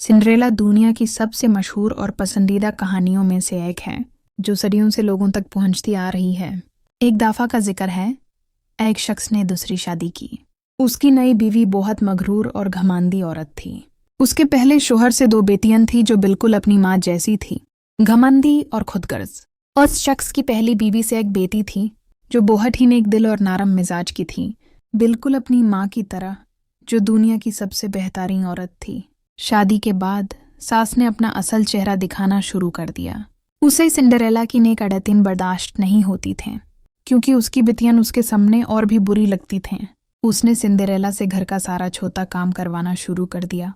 Cinderella दुनिया की सबसे मशहूर और पसंदीदा कहानियों में से एक है जो सदियों से लोगों तक पहुंचती आ रही है। एक दफा का जिक्र है, एक शख्स ने दूसरी शादी की। उसकी नई बीवी बहुत मगरूर और घमंडी औरत थी। उसके पहले शोहर से 2 बेटियां थी जो बिल्कुल अपनी माँ जैसी थी, घमंडी और खुदगर्ज। उस शख्स की पहली बीवी से एक बेटी थी जो बहुत ही नेक दिल और नरम मिजाज की थी, बिल्कुल अपनी माँ की तरह, जो दुनिया की सबसे बेहतरीन औरत थी। शादी के बाद सास ने अपना असल चेहरा दिखाना शुरू कर दिया। उसे सिंड्रेला की नेक अड़तियां बर्दाश्त नहीं होती थीं, क्योंकि उसकी बिटियां उसके सामने और भी बुरी लगती थीं। उसने सिंड्रेला से घर का सारा छोटा काम करवाना शुरू कर दिया।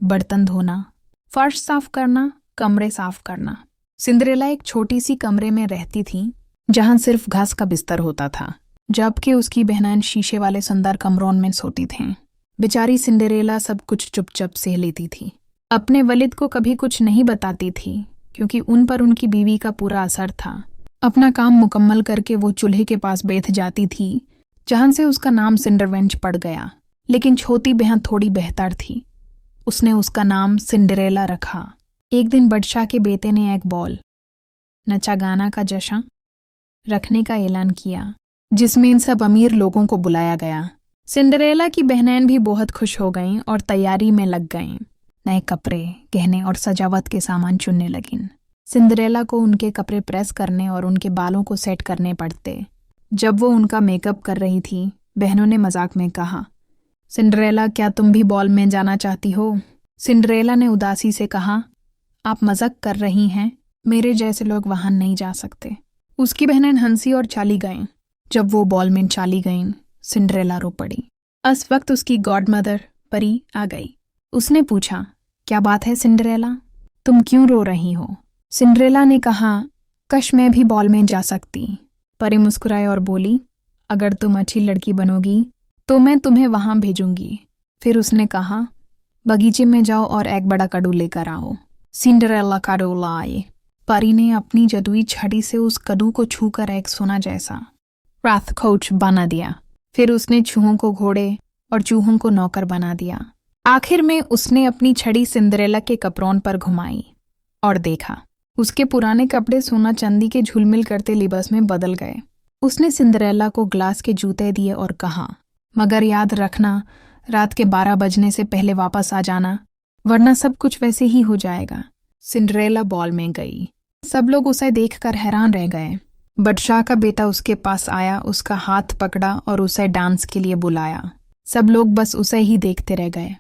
बर्तन धोना, फर्श साफ करना, कमरे साफ करना। सिंड्रेला एक छोटी सी कमरे में रहती थी जहां सिर्फ घास का बिस्तर होता था, जबकि उसकी बहनें शीशे वाले सुंदर कमरों में सोती थीं। बेचारी सिंड्रेला सब कुछ चुपचाप सह लेती थी। अपने वलिद को कभी कुछ नहीं बताती थी, क्योंकि उन पर उनकी बीवी का पूरा असर था। अपना काम मुकम्मल करके वो चूल्हे के पास बैठ जाती थी, जहां से उसका नाम सिंड्रेवेंच पड़ गया। लेकिन छोटी बहन थोड़ी बेहतर थी। उसने उसका नाम सिंड्रेला रखा। एक दिन बादशाह के बेटे ने एक बॉल, नचा गाना का जश्न रखने का ऐलान किया, जिसमें इन सब अमीर लोगों को बुलाया गया। सिंड्रेला की बहनें भी बहुत खुश हो गईं और तैयारी में लग गईं। नए कपड़े, गहने और सजावट के सामान चुनने लगीं। सिंड्रेला को उनके कपड़े प्रेस करने और उनके बालों को सेट करने पड़ते। जब वो उनका मेकअप कर रही थी, बहनों ने मजाक में कहा, सिंड्रेला, क्या तुम भी बॉल में जाना चाहती हो? सिंड्रेला ने उदासी से कहा, आप मजाक कर रही हैं, मेरे जैसे लोग वहां नहीं जा सकते। उसकी बहनें हंसी और चाली गईं। जब वो बॉल में चाली गईं, सिंड्रेला रो पड़ी। उस वक्त उसकी गॉडमदर परी आ गई। उसने पूछा, क्या बात है सिंड्रेला, तुम क्यों रो रही हो? सिंड्रेला ने कहा, कश मैं भी बॉल में जा सकती। परी मुस्कुराई और बोली, अगर तुम अच्छी लड़की बनोगी तो मैं तुम्हें वहां भेजूंगी। फिर उसने कहा, बगीचे में जाओ और एक बड़ा कड़ू लेकर आओ। सिंड्रेला कड़ू लाई। परी ने अपनी जादुई छड़ी से उस कड़ू को छूकर एक सोना जैसा राजकोष बना दिया। फिर उसने चूहों को घोड़े और चूहों को नौकर बना दिया। आखिर में उसने अपनी छड़ी सिंड्रेला के कपड़ों पर घुमाई और देखा, उसके पुराने कपड़े सोना चांदी के झुलमिल करते लिबास में बदल गए। उसने सिंड्रेला को ग्लास के जूते दिए और कहा, मगर याद रखना, रात के 12 बजने से पहले वापस आ जाना, वरना सब कुछ वैसे ही हो जाएगा। सिंड्रेला बॉल में गई। सब लोग उसे देखकर हैरान रह गए। बादशाह का बेटा उसके पास आया, उसका हाथ पकड़ा और उसे डांस के लिए बुलाया। सब लोग बस उसे ही देखते रह गए।